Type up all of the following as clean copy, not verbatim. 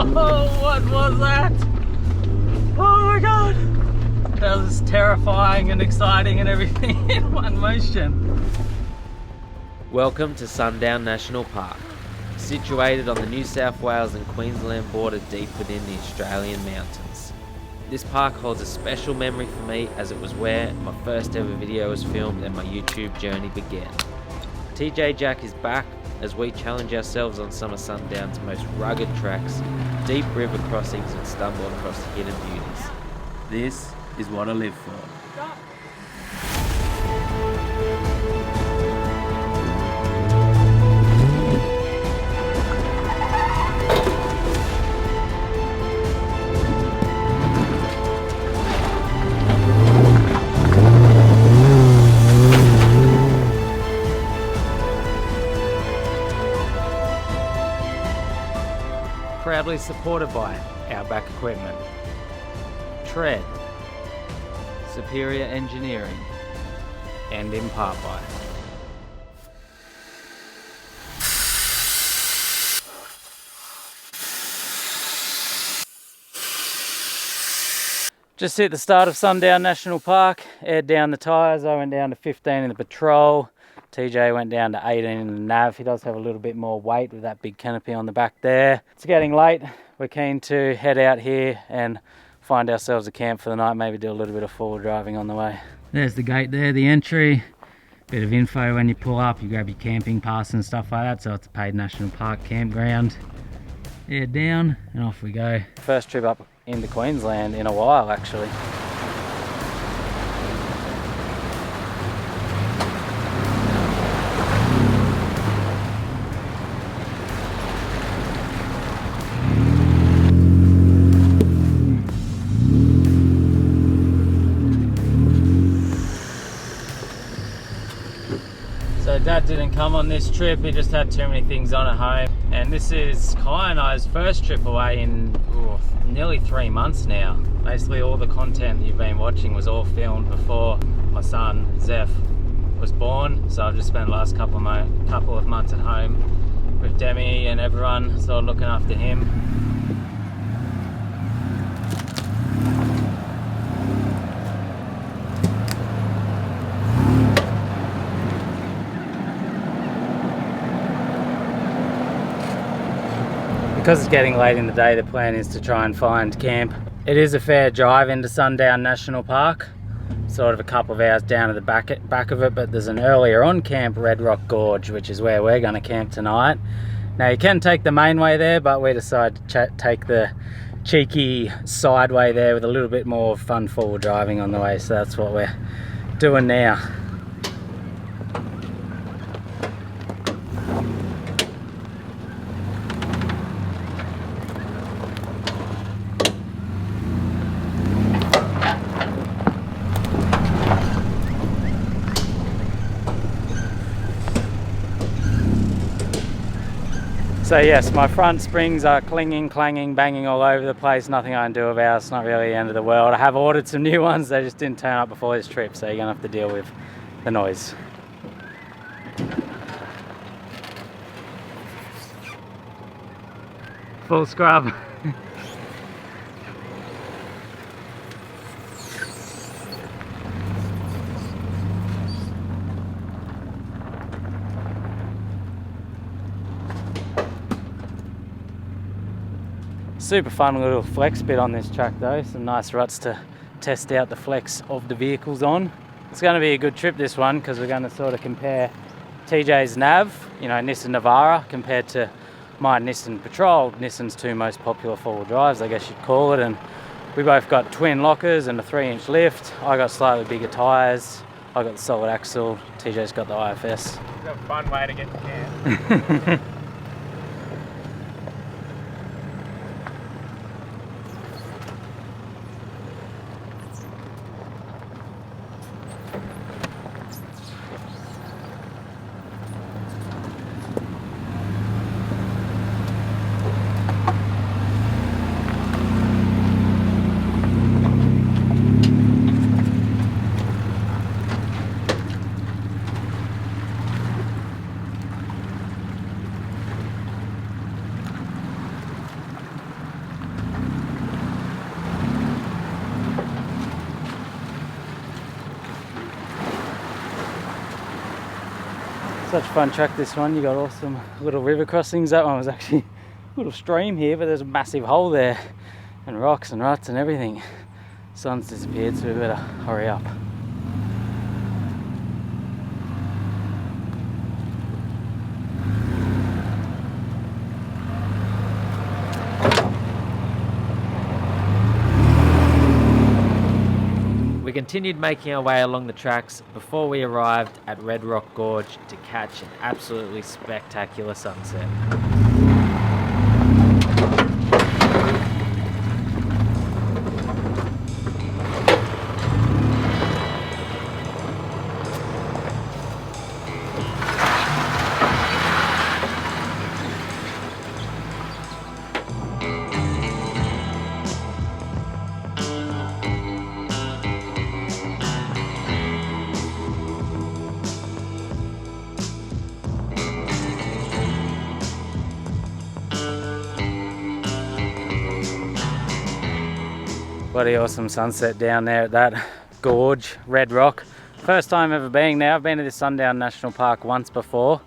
Oh, what was that? Oh my god! That was terrifying and exciting and everything in one motion. Welcome to Sundown National Park, situated on the New South Wales and Queensland border deep within the Australian mountains. This park holds a special memory for me as it was where my first ever video was filmed and my YouTube journey began. TJ Jack is back as we challenge ourselves on some of Sundown's most rugged tracks, deep river crossings and stumble across hidden beauties. This is what I live for. Proudly supported by Outback Equipment, Tread, Superior Engineering, and in part by just hit the start of Sundown National Park, aired down the tyres. I went down to 15 in the patrol. TJ went down to 18 in the nav. He does have a little bit more weight with that big canopy on the back there. It's getting late. We're keen to head out here and find ourselves a camp for the night, maybe do a little bit of forward driving on the way. There's the gate there, the entry. Bit of info when you pull up, you grab your camping pass and stuff like that, so it's a paid national park campground. Head down and off we go. First trip up into Queensland in a while actually. So Dad didn't come on this trip, he just had too many things on at home. And this is Kai and I's first trip away in nearly 3 months now. Basically all the content you've been watching was all filmed before my son Zeph was born. So I've just spent the last couple of months at home with Demi and everyone, sort of looking after him. Because it's getting late in the day, the plan is to try and find camp. It is a fair drive into Sundown National Park, sort of a couple of hours down to the back of it, but there's an earlier on camp, Rock Gorge, which is where we're going to camp tonight. Now you can take the main way there, but we decided to take the cheeky side way there with a little bit more fun forward driving on the way, so that's what we're doing now. So yes, my front springs are clinging, clanging, banging all over the place. Nothing I can do about it. It's not really the end of the world. I have ordered some new ones. They just didn't turn up before this trip, so you're going to have to deal with the noise. Full scrub. Super fun little flex bit on this track though, some nice ruts to test out the flex of the vehicles on. It's going to be a good trip this one because we're going to sort of compare TJ's nav, you know, Nissan Navara compared to my Nissan Patrol, Nissan's two most popular four-wheel drives I guess you'd call it, and we both got twin lockers and a 3-inch lift. I got slightly bigger tyres, I got the solid axle, TJ's got the IFS. It's a fun way to get to camp. Such a fun track, this one. You got awesome little river crossings. That one was actually a little stream here, but there's a massive hole there and rocks and ruts and everything. Sun's disappeared, so we better hurry up. We continued making our way along the tracks before we arrived at Rock Gorge to catch an absolutely spectacular sunset. Bloody awesome sunset down there at that gorge, Red Rock. First time ever being there. I've been to this Sundown National Park once before.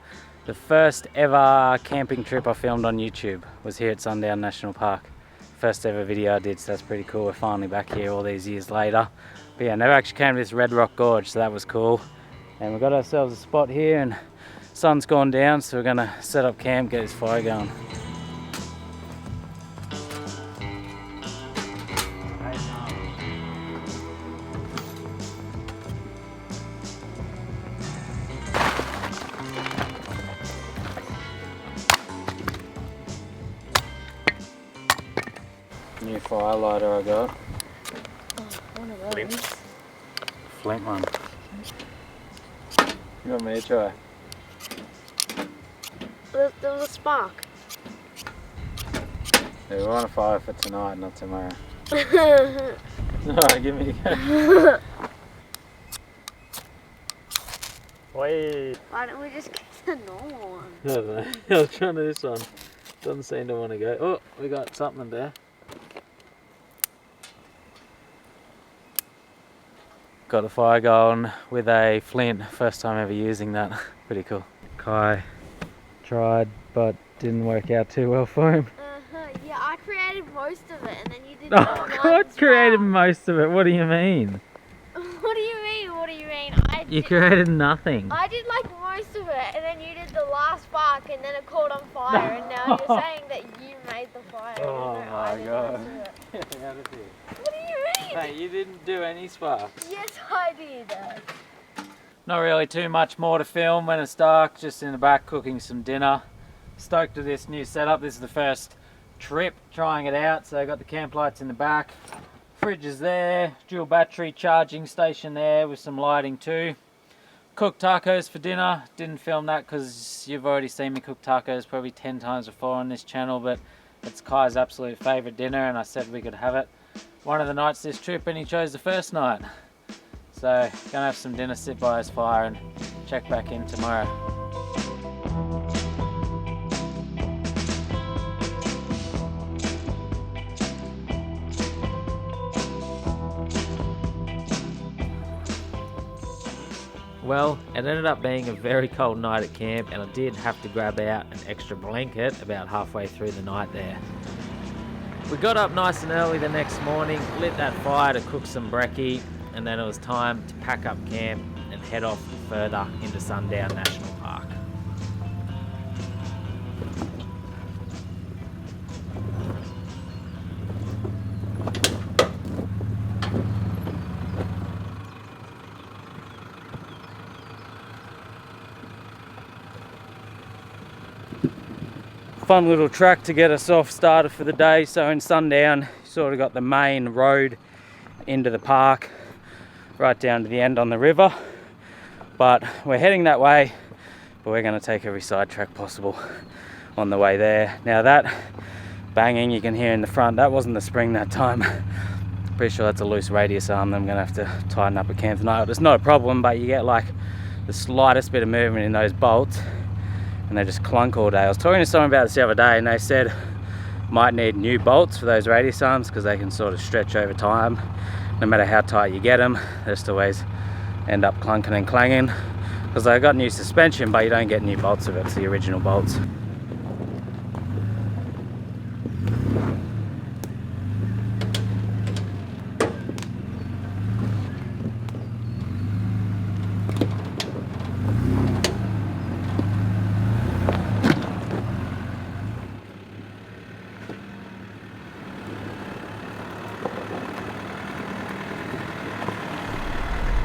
The first ever camping trip I filmed on YouTube was here at Sundown National Park. First ever video I did, so that's pretty cool. We're finally back here all these years later. But yeah, never actually came to this Red Rock Gorge, so that was cool. And we've got ourselves a spot here and sun's gone down, so we're gonna set up camp, get this fire going. New fire lighter I got. Oh, one of those. Flint one. You want me to try? There was a spark. Yeah, we want a fire for tonight, not tomorrow. Alright, give me a go. Wait. Why don't we just get the normal one? I don't know. I was trying to this one. Doesn't seem to want to go. Oh, we got something there. Got a fire going with a flint. First time ever using that. Pretty cool. Kai tried, but didn't work out too well for him. Yeah, I created most of it, and then you did. Oh, God created most of it. What do you mean? What do you mean? What do you mean? You created nothing. I did like most of it, and then you did the last spark, and then it caught on fire, and now you're saying that you made the fire. Oh even though my I did God. most of it. Get me out of here. What do you mean? Hey, you didn't do any sparks. Yes, I did. Not really too much more to film when it's dark, just in the back cooking some dinner. Stoked with this new setup. This is the first trip trying it out, so I got the camp lights in the back. Fridge is there, dual battery charging station there with some lighting too. Cooked tacos for dinner. Didn't film that because you've already seen me cook tacos probably 10 times before on this channel, but it's Kai's absolute favourite dinner and I said we could have it one of the nights this trip and he chose the first night. So gonna have some dinner, sit by his fire and check back in tomorrow. Well, it ended up being a very cold night at camp and I did have to grab out an extra blanket about halfway through the night there. We got up nice and early the next morning, lit that fire to cook some brekkie, and then it was time to pack up camp and head off further into Sundown National Park. Fun little track to get us off started for the day. So in Sundown, you sort of got the main road into the park, right down to the end on the river. But we're heading that way, but we're going to take every side track possible on the way there. Now that banging you can hear in the front, that wasn't the spring that time. Pretty sure that's a loose radius arm that I'm going to have to tighten up at camp tonight. It's not a problem, but you get like the slightest bit of movement in those bolts and they just clunk all day. I was talking to someone about this the other day and they said might need new bolts for those radius arms because they can sort of stretch over time. No matter how tight you get them, they just always end up clunking and clanging. Because I got new suspension, but you don't get new bolts with it. It's the original bolts.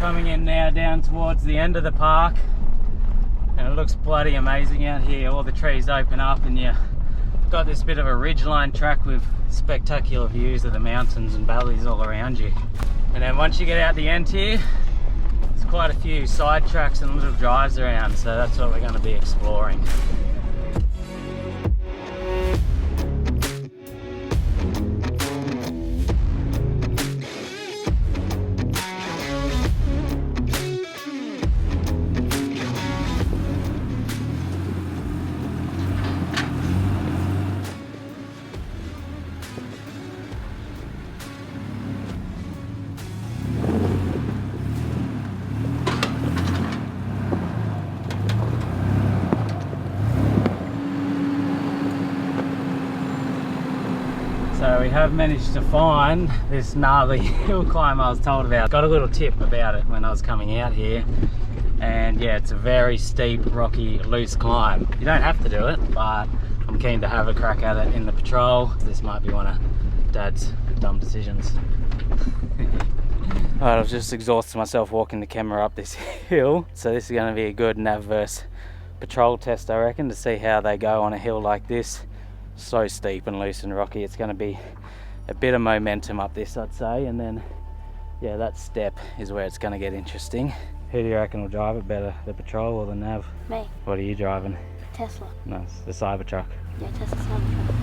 Coming in now down towards the end of the park, and it looks bloody amazing out here. All the trees open up and you've got this bit of a ridgeline track with spectacular views of the mountains and valleys all around you. And then once you get out the end here, there's quite a few side tracks and little drives around, so that's what we're going to be exploring. So we have managed to find this gnarly hill climb I was told about. Got a little tip about it when I was coming out here, and yeah, it's a very steep, rocky, loose climb. You don't have to do it, but I'm keen to have a crack at it in the patrol. This might be one of Dad's dumb decisions. Alright, I've just exhausted myself walking the camera up this hill, so this is going to be a good nav versus patrol test, I reckon, to see how they go on a hill like this. So steep and loose and rocky. It's going to be a bit of momentum up this, I'd say, and then yeah, that step is where it's going to get interesting. Who do you reckon will drive it better, the patrol or the nav? Me. What are you driving? Tesla. No, it's the Cybertruck. Yeah, Tesla Cybertruck.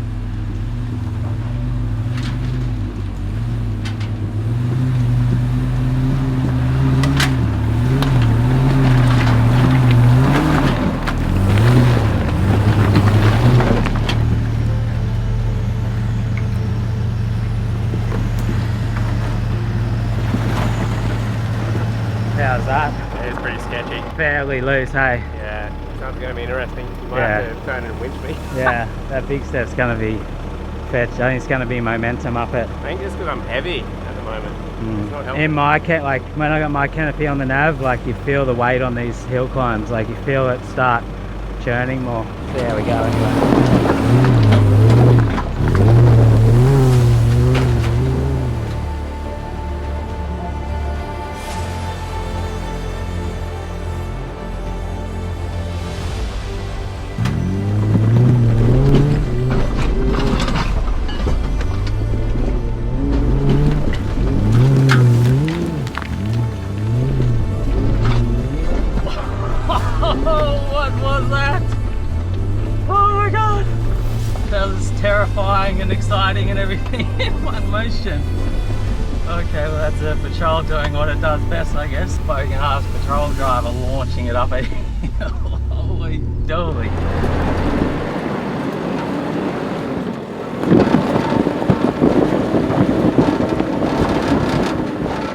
How's that? It's pretty sketchy. Fairly loose, hey? Yeah, sounds going to be interesting. You might have to turn and winch me. Yeah, that big step's going to be fetch. I think it's going to be momentum up it. I think just because I'm heavy at the moment. It's not helping. In my like when I got my canopy on the nav, like you feel the weight on these hill climbs, like you feel it start churning more. There we go anyway. Terrifying and exciting and everything in one motion. Okay, well that's a patrol doing what it does best, I guess. Bogan ass patrol driver launching it up a hill. Holy dooly.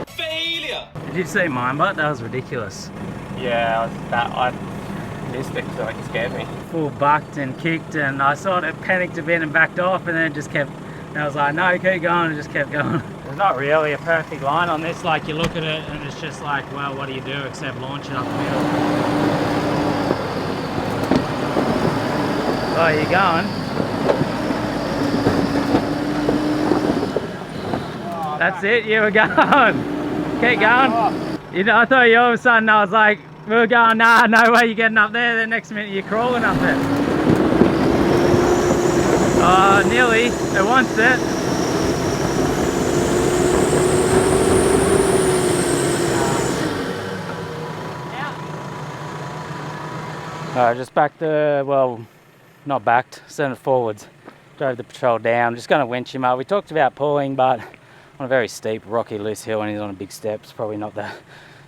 Failure! Did you see mine, but that was ridiculous. Yeah, I missed it, so it scared me. Full bucked and kicked, and I sort of panicked a bit and backed off, and then it just kept, and I was like, no, keep going, and just kept going. There's not really a perfect line on this. Like, you look at it and it's just like, well, what do you do except launch it up the middle? Oh, you're going. That's it, you were going. Keep going. You know, I thought you all of a sudden, I was like, we were going, nah, no way you're getting up there. The next minute you're crawling up it. Oh, nearly. It wants it. Alright, just backed the, well, not backed, sent it forwards. Drove the patrol down. Just going to winch him up. We talked about pulling, but on a very steep, rocky, loose hill, and he's on a big step. It's probably not the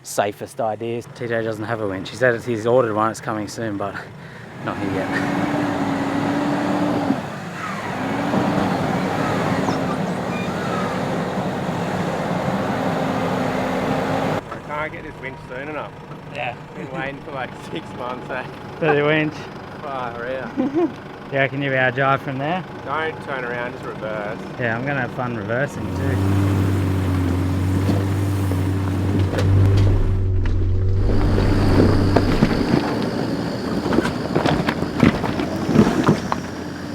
safest ideas. TJ doesn't have a winch. He said he's ordered one, it's coming soon, but not here yet. I can't get this winch soon enough. Yeah. Been waiting for like 6 months. For the winch. Far out. You reckon you'll be able to drive from there? Don't turn around, just reverse. Yeah, I'm going to have fun reversing too.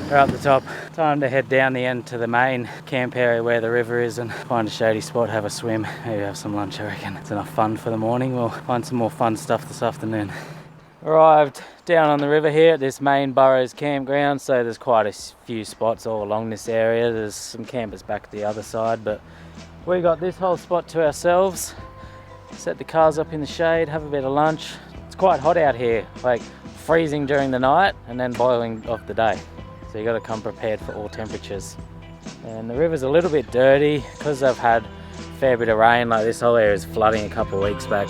We're up the top. Time to head down the end to the main camp area where the river is and find a shady spot, have a swim, maybe have some lunch. I reckon it's enough fun for the morning. We'll find some more fun stuff this afternoon. Arrived down on the river here at this main Burrows campground, so there's quite a few spots all along this area. There's some campers back at the other side, but we got this whole spot to ourselves. Set the cars up in the shade, have a bit of lunch. It's quite hot out here, like freezing during the night and then boiling of the day. So you got to come prepared for all temperatures. And the river's a little bit dirty because they've had a fair bit of rain. Like this whole area is flooding a couple of weeks back.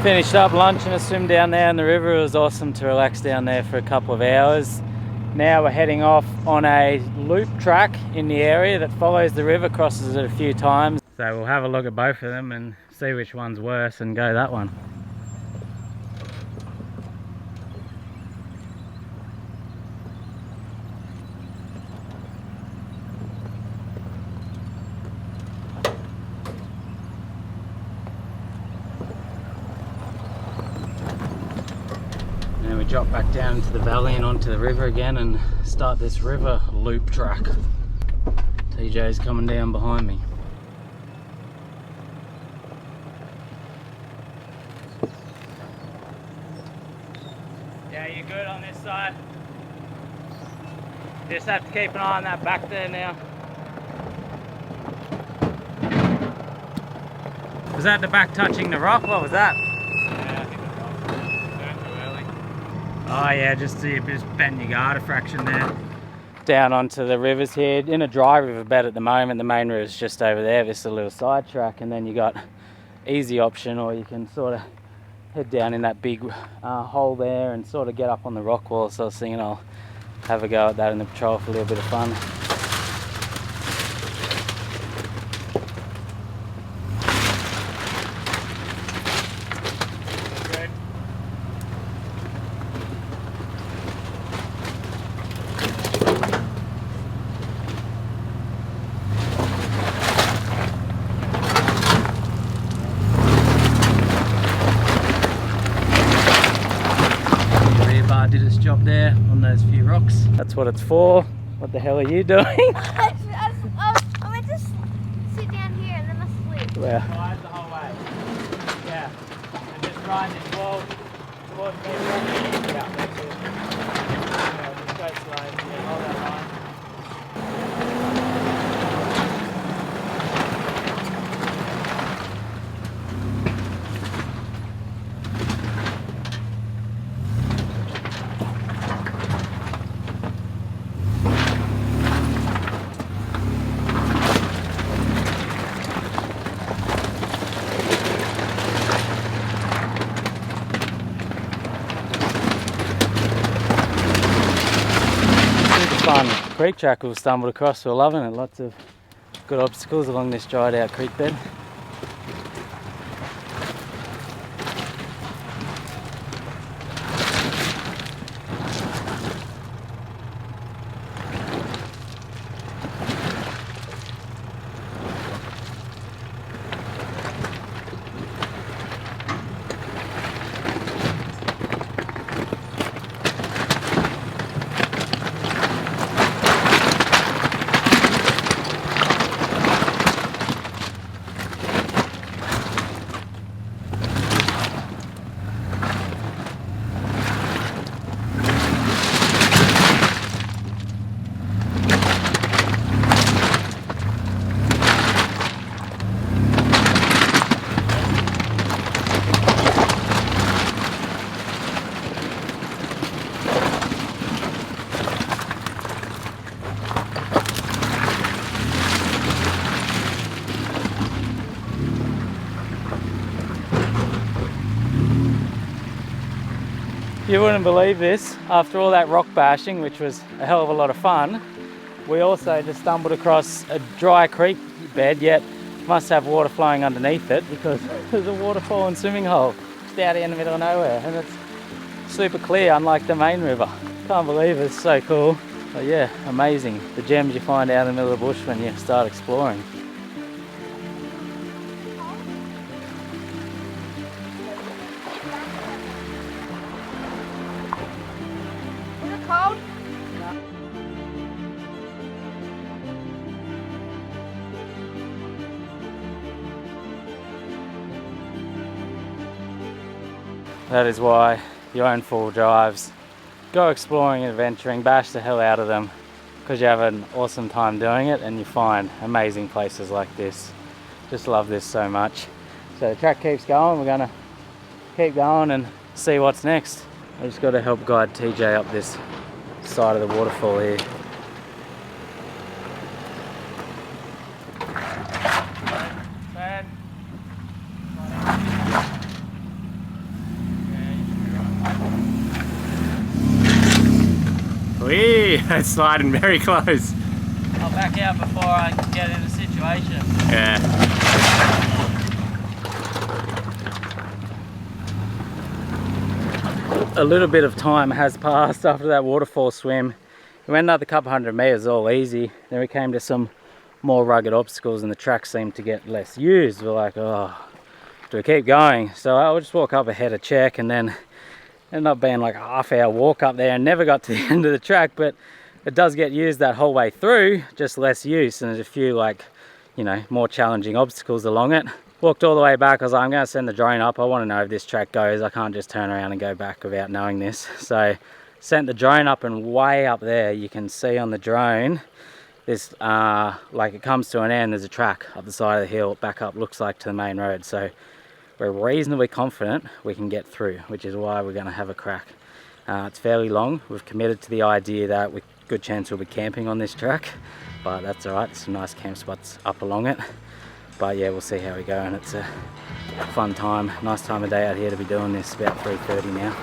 Finished up lunch and a swim down there in the river. It was awesome to relax down there for a couple of hours. Now we're heading off on a loop track in the area that follows the river, crosses it a few times. So we'll have a look at both of them and see which one's worse and go that one. And we drop back down into the valley and onto the river again and start this river loop track. TJ's coming down behind me. Yeah, you good on this side? Just have to keep an eye on that back there now. Was that the back touching the rock? What was that? Oh yeah, just bend your guard a fraction there. Down onto the rivers here, in a dry river bed at the moment. The main river is just over there, this is a little side track, and then you got easy option, or you can sort of head down in that big hole there and sort of get up on the rock wall. So I was thinking I'll have a go at that in the patrol for a little bit of fun. Did its job there on those few rocks. That's what it's for. What the hell are you doing? I meant to sit down here and then I slip. Where? Ride the whole way. Yeah. And just ride this wall towards me. Yeah, that's it. Yeah, just go slow. Yeah, hold that line. Fun creek track we've stumbled across. We're loving it. Lots of good obstacles along this dried out creek bed. You wouldn't believe this. After all that rock bashing, which was a hell of a lot of fun, we also just stumbled across a dry creek bed, yet must have water flowing underneath it because there's a waterfall and swimming hole just out in the middle of nowhere, and it's super clear unlike the main river. Can't believe it. It's so cool. But yeah, amazing. The gems you find out in the middle of the bush when you start exploring. Is it cold? That is why you own 4 drives. Go exploring and adventuring, bash the hell out of them, because you have an awesome time doing it and you find amazing places like this. Just love this so much. So the track keeps going. We're gonna keep going and see what's next. I just got to help guide TJ up this side of the waterfall here. Wee, it's sliding very close. I'll back out before I get in the situation. Yeah. A little bit of time has passed after that waterfall swim. We went another couple hundred meters all easy. Then we came to some more rugged obstacles and the track seemed to get less used. We're like, oh, do we keep going? So I'll just walk up ahead to check, and then ended up being like a half-hour walk up there and never got to the end of the track, but it does get used that whole way through, just less use, and there's a few, like, you know, more challenging obstacles along it. Walked all the way back. I was like, I'm going to send the drone up. I want to know if this track goes. I can't just turn around and go back without knowing this. So sent the drone up, and way up there you can see on the drone this like it comes to an end. There's a track up the side of the hill, back up, looks like, to the main road. So we're reasonably confident we can get through, which is why we're going to have a crack. It's fairly long. We've committed to the idea that we good chance we'll be camping on this track, but that's all right. There's some nice camp spots up along it. But yeah, we'll see how we go, and it's a fun time, nice time of day out here to be doing this. About 3:30 now.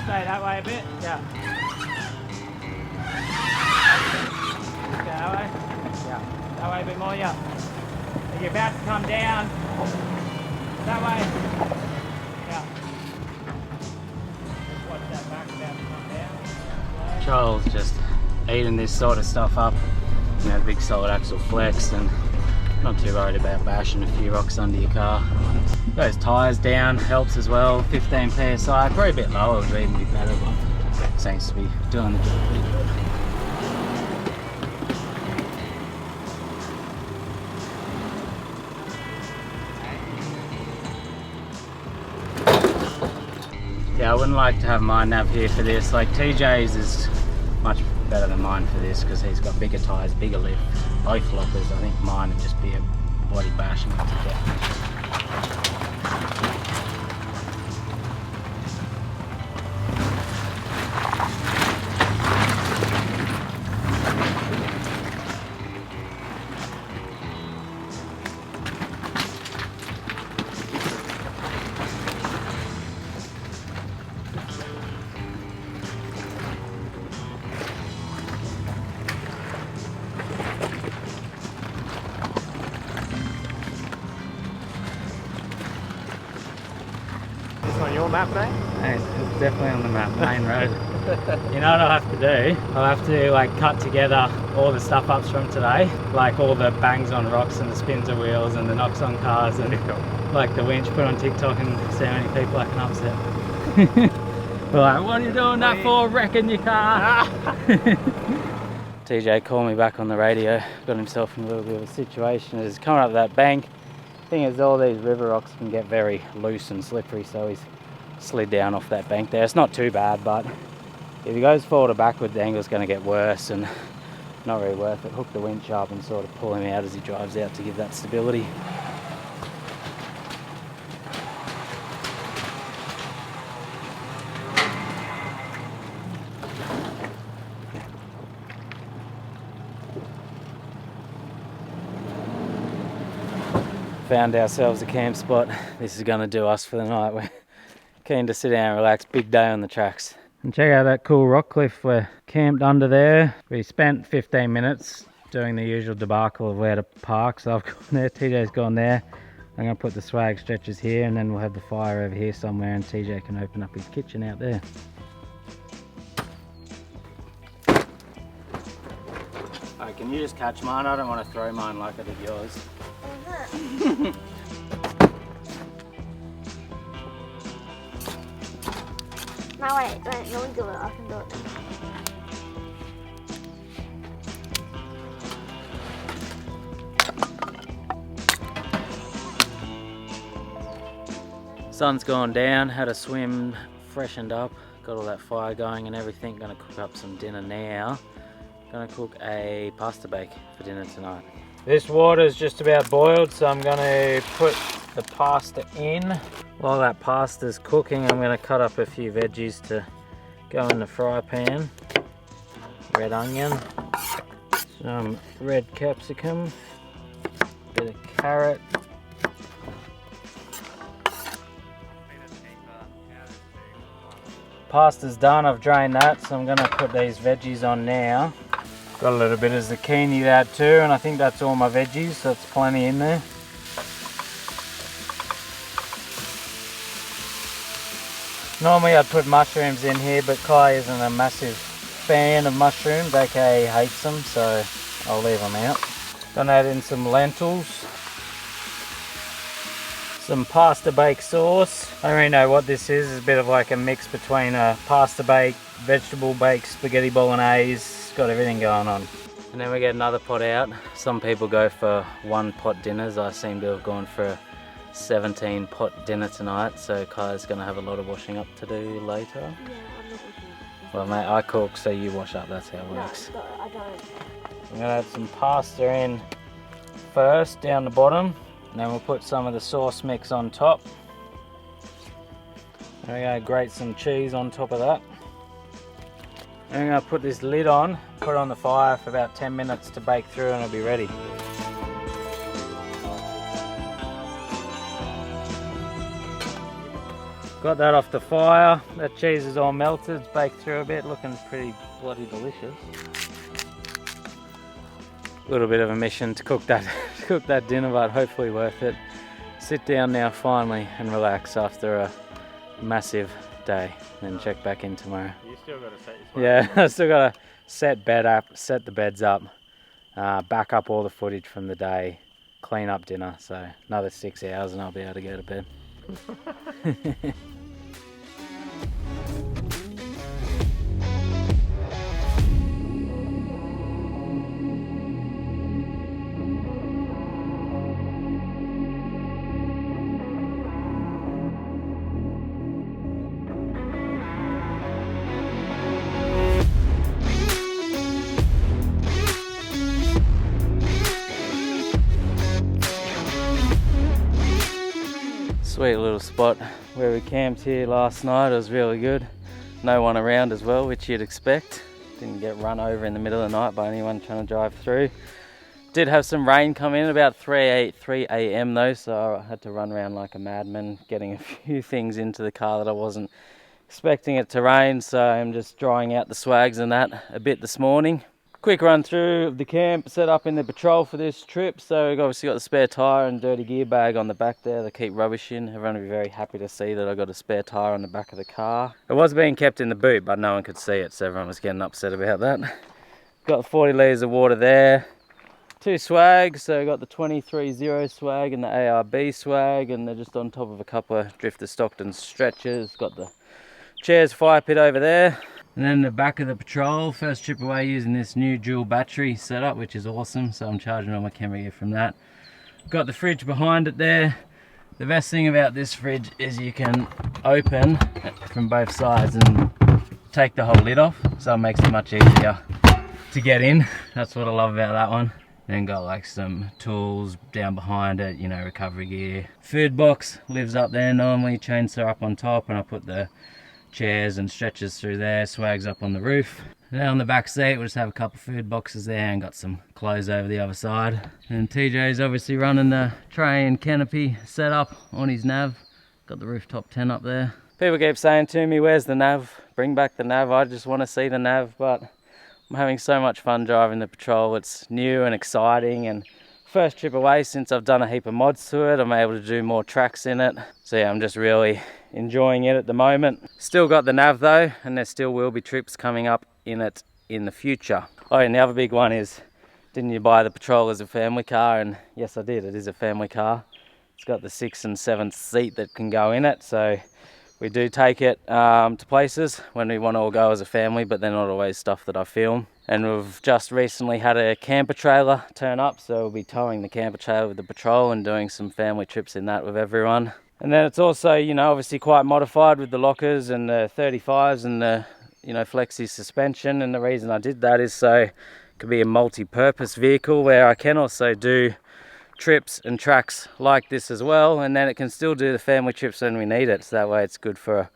Stay that way a bit. Yeah. Go that way. Yeah. That way a bit more. Yeah. Are you about to come down? That way. Yeah. Just watch that back about to come down. Charles just eating this sort of stuff up. You know, big solid axle flex, and not too worried about bashing a few rocks under your car. Those tyres down helps as well. 15 PSI, probably a bit lower would even be better, but seems to be doing the job pretty good. Yeah, I wouldn't like to have my nav here for this. Like, TJ's is much better than mine for this because he's got bigger tyres, bigger lift, both lockers. I think mine would just be a body bashing to get. On your map, mate? Hey, it's definitely on the map, main road. You know what I'll have to do? I'll have to like cut together all the stuff ups from today, like all the bangs on rocks and the spins of wheels and the knocks on cars, and like the Winch, put on TikTok and see how many people I can upset. We're like, what are you doing that for? Wrecking your car. TJ called me back on the radio, got himself in a little bit of a situation. He's coming up that bank. Thing is, all these river rocks can get very loose and slippery, so he's slid down off that bank there. It's not too bad, but if he goes forward or backward, the angle's going to get worse and not really worth it. Hook the winch up and sort of pull him out as he drives out to give that stability. Found ourselves a camp spot. This is going to do us for the night. We're keen to sit down and relax. Big day on the tracks. And check out that cool rock cliff. We're camped under there. We spent 15 minutes doing the usual debacle of where to park. So I've gone there, TJ's gone there. I'm going to put the swag stretchers here, and then we'll have the fire over here somewhere, and TJ can open up his kitchen out there. Oh, can you just catch mine? I don't want to throw mine like I did yours. No, wait, no one do it. I can do it now. Sun's gone down, had a swim, freshened up, got all that fire going and everything. Gonna cook up some dinner now. Gonna cook a pasta bake for dinner tonight. This water's just about boiled, so I'm gonna put the pasta in. While that pasta's cooking, I'm gonna cut up a few veggies to go in the fry pan. Red onion, some red capsicum, bit of carrot, pasta's done, I've drained that, so I'm going to put these veggies on now. Got a little bit of zucchini there too, and I think that's all my veggies, so it's plenty in there. Normally I'd put mushrooms in here, but Kai isn't a massive fan of mushrooms, aka hates them, so I'll leave them out. Gonna add in some lentils, some pasta bake sauce. I don't really know what this is. It's a bit of like a mix between a pasta bake, vegetable bake, spaghetti bolognese. It's got everything going on. And then we get another pot out. Some people go for 1 pot dinners. I seem to have gone for a 17 pot dinner tonight, so Kai's gonna have a lot of washing up to do later. Yeah, I'm not washing up. Well mate, I cook so you wash up, that's how it works. No, I don't. I'm gonna add some pasta in first, down the bottom. And then we'll put some of the sauce mix on top. And we're going to grate some cheese on top of that. And I'm going to put this lid on, put it on the fire for about 10 minutes to bake through, and it'll be ready. Got that off the fire. That cheese is all melted, it's baked through a bit, looking pretty bloody delicious. A little bit of a mission to cook that dinner, but hopefully worth it. Sit down now finally and relax after a massive day, then check back in tomorrow. You still got to set your Yeah, I still got to set the beds up, back up all the footage from the day, clean up dinner. So another 6 hours and I'll be able to go to bed. Sweet little spot where we camped here last night. It was really good. No one around as well, which you'd expect. Didn't get run over in the middle of the night by anyone trying to drive through. Did have some rain come in about 3 a.m. though, so I had to run around like a madman getting a few things into the car that I wasn't expecting it to rain, so I'm just drying out the swags and that a bit this morning. Quick run through of the camp set up in the patrol for this trip. So we've obviously got the spare tyre and dirty gear bag on the back there to keep rubbish in. Everyone will be very happy to see that I got a spare tyre on the back of the car. It was being kept in the boot, but no one could see it, so everyone was getting upset about that. Got 40 litres of water there. two swags, so got the 23-0 swag and the ARB swag, and they're just on top of a couple of Drifter Stockton stretchers. Got the chairs fire pit over there. And then the back of the Patrol, first trip away using this new dual battery setup, which is awesome, so I'm charging all my camera gear from that. Got the fridge behind it there. The best thing about this fridge is you can open from both sides and take the whole lid off, so it makes it much easier to get in. That's what I love about that one. Then got like some tools down behind it, you know, recovery gear. Food box lives up there normally, chainsaw up on top, and I put the chairs and stretchers through there, swags up on the roof. And then on the back seat we'll just have a couple food boxes there and got some clothes over the other side. And TJ's obviously running the tray and canopy setup on his nav. Got the rooftop tent up there. People keep saying to me, where's the nav? Bring back the nav. I just want to see the nav, but I'm having so much fun driving the Patrol. It's new and exciting, and first trip away since I've done a heap of mods to it. I'm able to do more tracks in it. So yeah, I'm just really enjoying it at the moment. Still got the nav though, and there still will be trips coming up in it in the future. Oh, and the other big one is, didn't you buy the Patrol as a family car? And yes, I did. It is a family car. It's got the 6th and 7th seat that can go in it, so we do take it to places when we want to all go as a family, but they're not always stuff that I film. And we've just recently had a camper trailer turn up, so we'll be towing the camper trailer with the Patrol and doing some family trips in that with everyone. And then it's also, you know, obviously quite modified with the lockers and the 35s and the, you know, flexi suspension. And the reason I did that is so it could be a multi-purpose vehicle where I can also do trips and tracks like this as well, and then it can still do the family trips when we need it, so that way it's good for a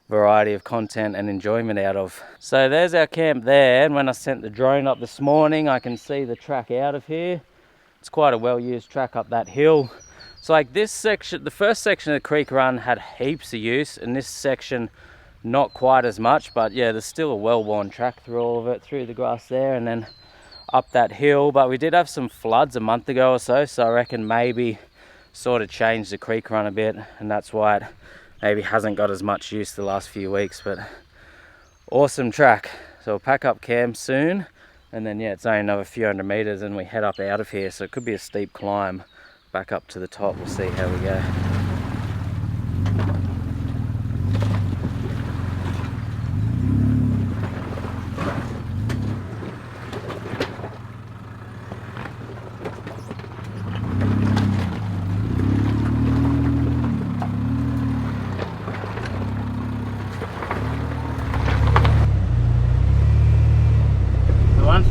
variety of content and enjoyment out of. So there's our camp there, and when I sent the drone up this morning I can see the track out of here. It's quite a well-used track up that hill. So like this section, the first section of the creek run had heaps of use, and this section not quite as much, but yeah, there's still a well-worn track through all of it, through the grass there and then up that hill. But we did have some floods a month ago or so, so I reckon maybe sort of changed the creek run a bit, and that's why it maybe hasn't got as much use the last few weeks. But awesome track. So we'll pack up camp soon, and then yeah, it's only another few hundred meters and we head up out of here, so it could be a steep climb back up to the top. We'll see how we go.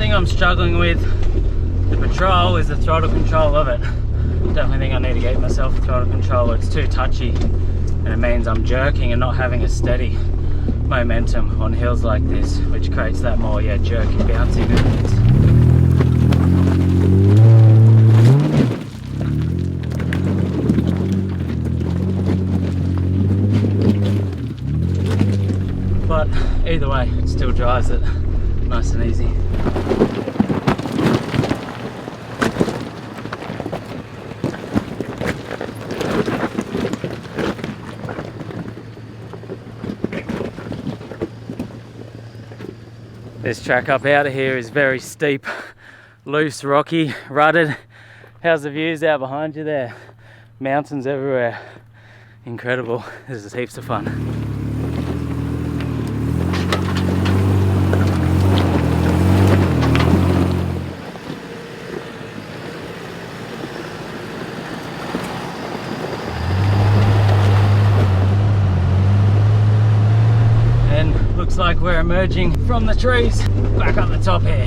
I'm struggling with the Patrol is the throttle control of it. Definitely think I need to get myself a throttle controller. It's too touchy, and it means I'm jerking and not having a steady momentum on hills like this, which creates that more jerky, bouncy movements. But either way, it still drives it nice and easy. This track up out of here is very steep, loose, rocky, rutted. How's the views out behind you there? Mountains everywhere. Incredible. This is heaps of fun. Looks like we're emerging from the trees back up the top here.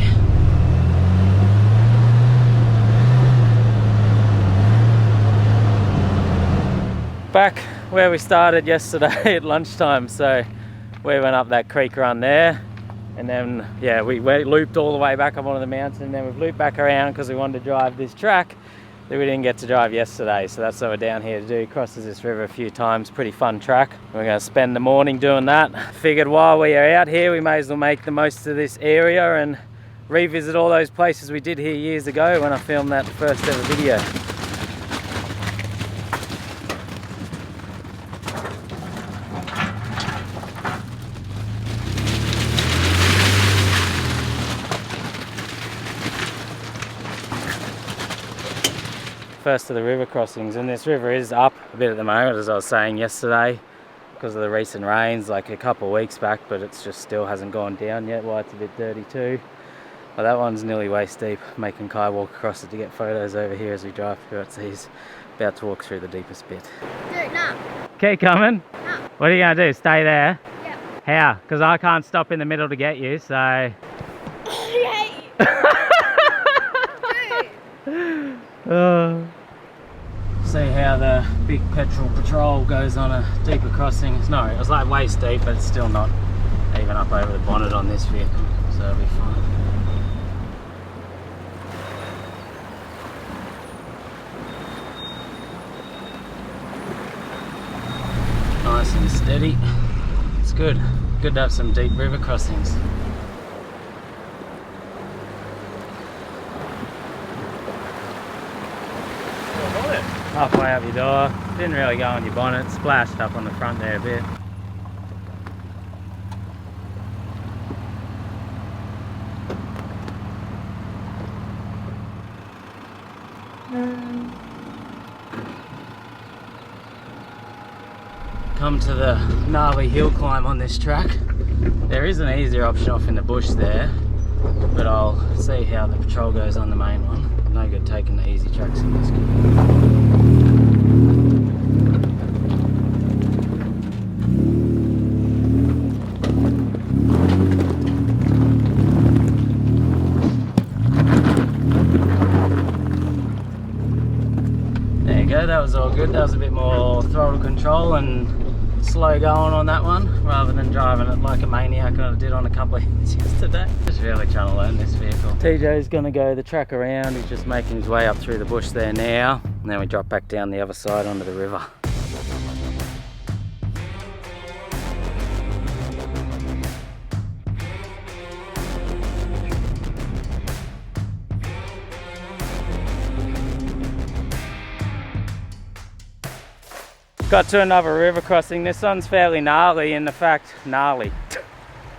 Back where we started yesterday at lunchtime, so we went up that creek run there, and then yeah, we looped all the way back up onto the mountain, and then we've looped back around because we wanted to drive this track that we didn't get to drive yesterday, so that's what we're down here to do. Crosses this river a few times, pretty fun track. We're going to spend the morning doing that. Figured while we are out here we may as well make the most of this area and revisit all those places we did here years ago when I filmed that first ever video. first to the river crossings, and this river is up a bit at the moment, as I was saying yesterday, because of the recent rains, like a couple of weeks back, but it's just still hasn't gone down yet. Why it's a bit dirty too. Well, that one's nearly waist deep, making Kai walk across it to get photos over here as we drive through it, so he's about to walk through the deepest bit. Do it now. Keep coming. No. What are you going to do, stay there? Yeah. How? Because I can't stop in the middle to get you, so... I hate you. See how the big petrol patrol goes on a deeper crossing. No, it was like waist deep, but it's still not even up over the bonnet on this vehicle, so it'll be fine. Nice and steady. It's good. Good to have some deep river crossings. Halfway up your door, didn't really go on your bonnet, splashed up on the front there a bit. Come to the gnarly hill climb on this track. There is an easier option off in the bush there, but I'll see how the patrol goes on the main one. No good taking the easy tracks in this game. There you go, that was all good. That was a bit more throttle control and slow going on that one, rather than driving it like a maniac I did on a couple of hits yesterday. Just really trying to learn this vehicle. TJ's gonna go the track around. He's just making his way up through the bush there now, and then we drop back down the other side onto the river. Got to another river crossing. This one's fairly gnarly in the fact,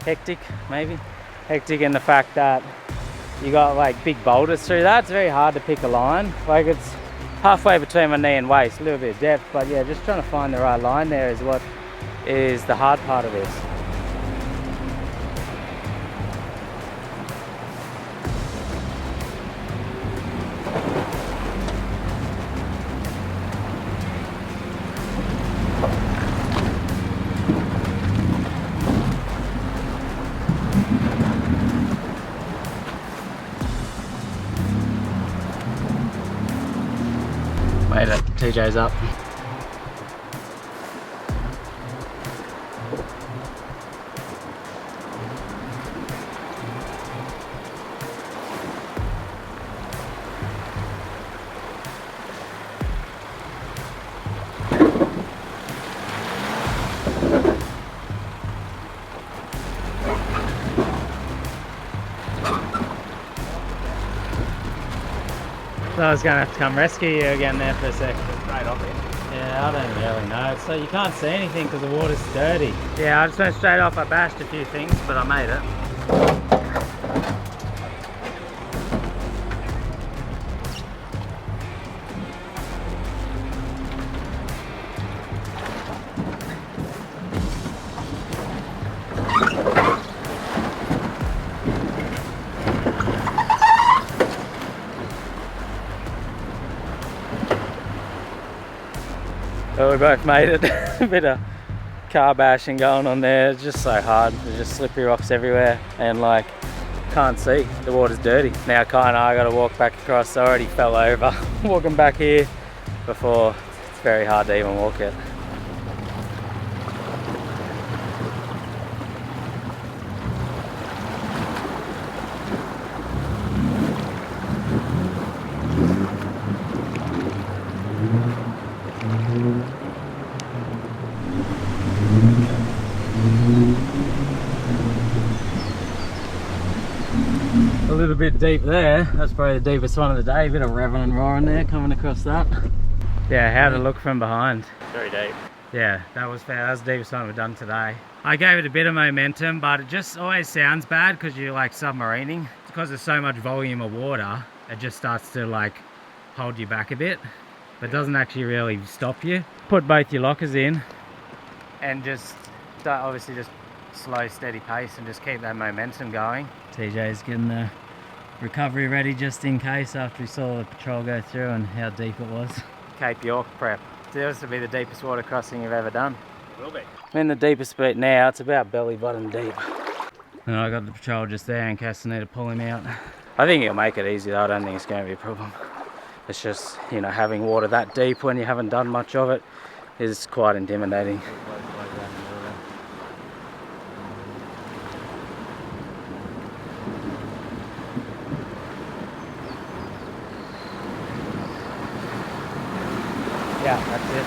hectic maybe? Hectic in the fact that you got like big boulders through that. It's very hard to pick a line. Like it's halfway between my knee and waist, a little bit of depth, but yeah, just trying to find the right line there is what is the hard part of this. Made it, TJ's up. So I was going to have to come rescue you again there for a sec. Straight off it. Yeah, I don't really know. So you can't see anything because the water's dirty. Yeah, I just went straight off. I bashed a few things, but I made it. Well, we both made it. A bit of car bashing going on there. It's just so hard. There's just slippery rocks everywhere and like can't see. The water's dirty. Now Kai and I got to walk back across. I already fell over walking back here before. It's very hard to even walk it. A little bit deep there. That's probably the deepest one of the day. A bit of revving and roaring there coming across that. Yeah, how to look from behind. Very deep. Yeah, that was fair. That was the deepest one we've done today. I gave it a bit of momentum, but it just always sounds bad because you're like submarining. Because there's so much volume of water, it just starts to like hold you back a bit, but doesn't actually really stop you. Put both your lockers in and just obviously just slow, steady pace and just keep that momentum going. TJ's getting the recovery ready just in case after we saw the patrol go through and how deep it was. Cape York prep. This will be the deepest water crossing you've ever done. Will be. I'm in the deepest bit now. It's about belly button deep. And I got the patrol just there in case I need to pull him out. I think he'll make it easy though. I don't think it's going to be a problem. It's just, you know, having water that deep when you haven't done much of it is quite intimidating. Yeah, that's it.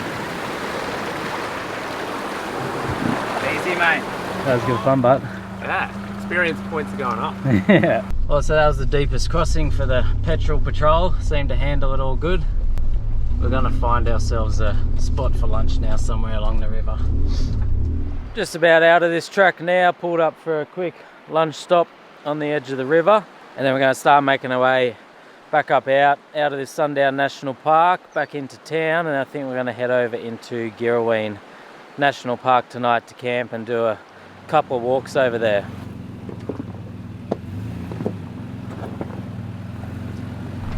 Easy, mate. That was good fun, but Yeah, experience points are going up. yeah. Well, so that was the deepest crossing for the petrol patrol. Seemed to handle it all good. We're gonna find ourselves a spot for lunch now somewhere along the river. Just about out of this track now, pulled up for a quick lunch stop on the edge of the river. And then we're gonna start making our way back up out of this Sundown National Park, back into town, and I think we're gonna head over into Girraween National Park tonight to camp and do a couple of walks over there.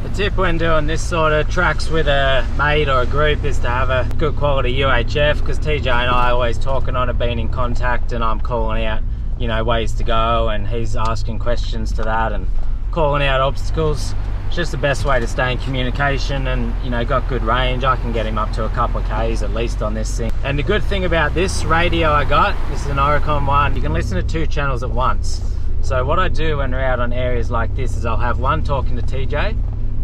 The tip when doing this sort of tracks with a mate or a group is to have a good quality UHF, because TJ and I are always talking on it, being in contact, and I'm calling out, you know, ways to go, and he's asking questions to that and calling out obstacles. It's just the best way to stay in communication, and you know, got good range. I can get him up to a couple of Ks at least on this thing. And the good thing about this radio I got, this is an Oricom one, you can listen to 2 channels at once. So what I do when we're out on areas like this is I'll have one talking to TJ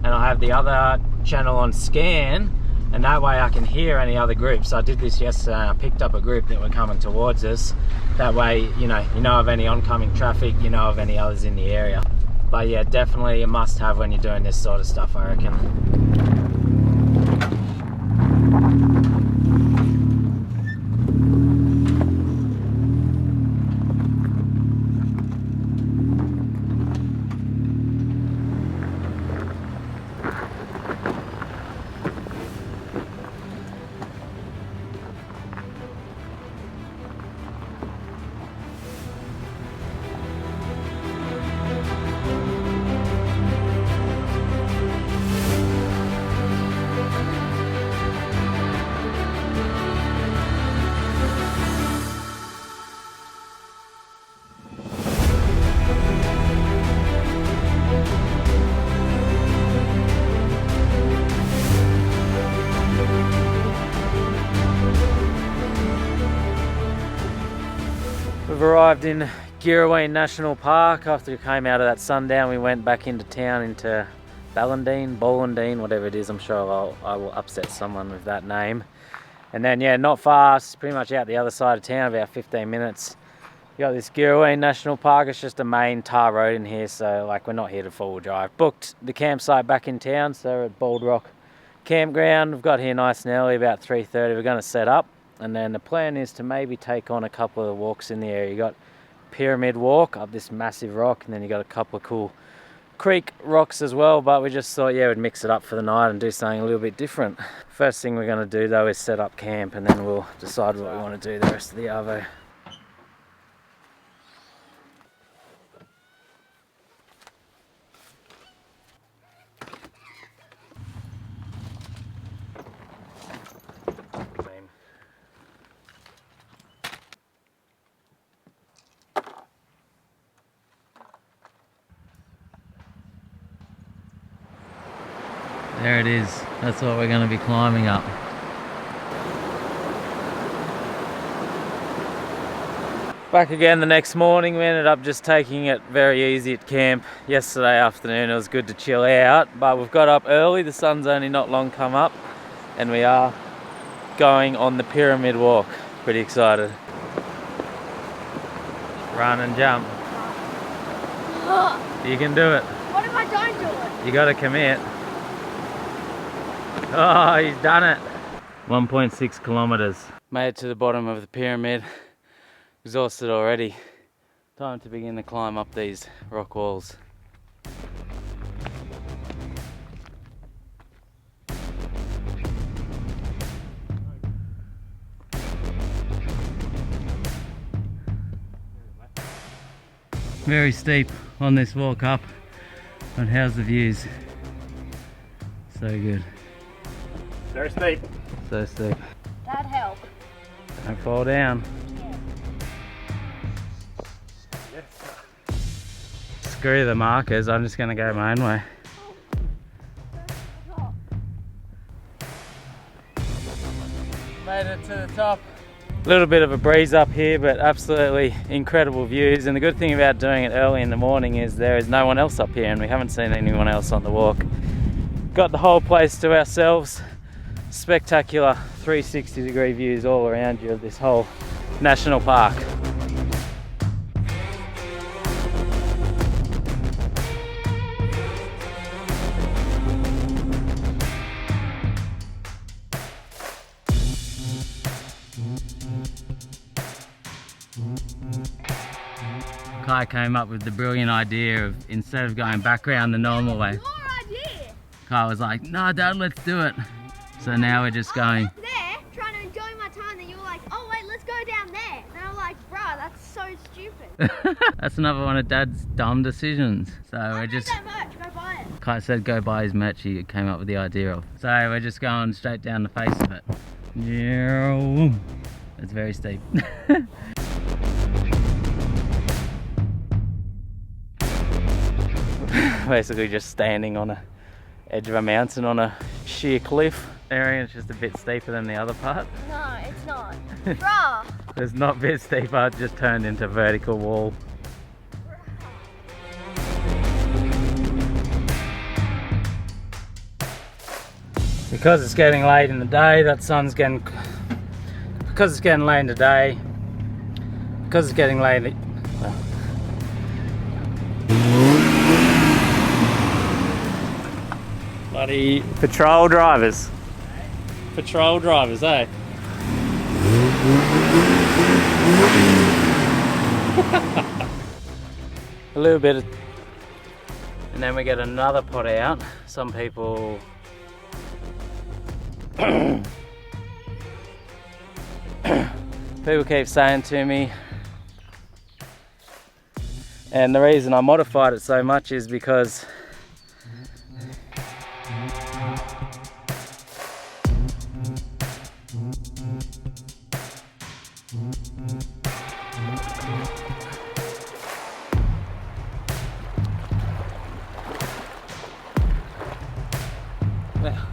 and I'll have the other channel on scan, and that way I can hear any other groups. So I did this yesterday and I picked up a group that were coming towards us. That way, you know of any oncoming traffic, you know of any others in the area. But yeah, definitely a must-have when you're doing this sort of stuff, I reckon. We've arrived in Girraween National Park. After we came out of that Sundown, we went back into town, into Bollandine, whatever it is. I'm sure I will upset someone with that name. And then yeah, not far, it's pretty much out the other side of town, about 15 minutes. You got this Girraween National Park. It's just a main tar road in here, so like we're not here to four-wheel drive. Booked the campsite back in town, so we're at Bald Rock Campground. We've got here nice and early, about 3:30. We're going to set up. And then the plan is to maybe take on a couple of walks in the area. You got Pyramid Walk up this massive rock, and then you got a couple of cool creek rocks as well. But we just thought, yeah, we'd mix it up for the night and do something a little bit different. First thing we're going to do though is set up camp, and then we'll decide what we want to do the rest of the arvo. There it is. That's what we're going to be climbing up. Back again the next morning. We ended up just taking it very easy at camp. Yesterday afternoon it was good to chill out, but we've got up early. The sun's only not long come up, and we are going on the Pyramid Walk. Pretty excited. Run and jump. You can do it. What if I don't do it? You got to commit. Oh, he's done it. 1.6 kilometers. Made it to the bottom of the pyramid. Exhausted already. Time to begin the climb up these rock walls. Very steep on this walk up, but how's the views? So good. Very steep. So steep. Dad, help. Don't fall down. Screw the markers, I'm just gonna go my own way. Made it to the top. A little bit of a breeze up here, but absolutely incredible views. And the good thing about doing it early in the morning is there is no one else up here, and we haven't seen anyone else on the walk. Got the whole place to ourselves. Spectacular 360-degree views all around you of this whole national park. Kai came up with the brilliant idea of, instead of going back around the normal way, Your idea. Kai was like, no Dad, let's do it. So now we're just going. There, trying to enjoy my time, and you were like, oh wait, let's go down there. And I'm like, bruh, that's so stupid. That's another one of Dad's dumb decisions. So I we're made just, that merch, go buy it. Kai said go buy his merch he came up with the idea of. So we're just going straight down the face of it. Yeah, it's very steep. Basically just standing on a edge of a mountain on a sheer cliff area. It's just a bit steeper than the other part. No, it's not. Bruh. It's not a bit steeper, it just turned into a vertical wall. Because it's getting late in the day, that sun's getting... Because it's getting late in the day, because it's getting late... Well, bloody patrol drivers. Patrol drivers, eh? A little bit of, and then we get another pot out. Some people people keep saying to me, and the reason I modified it so much is because well,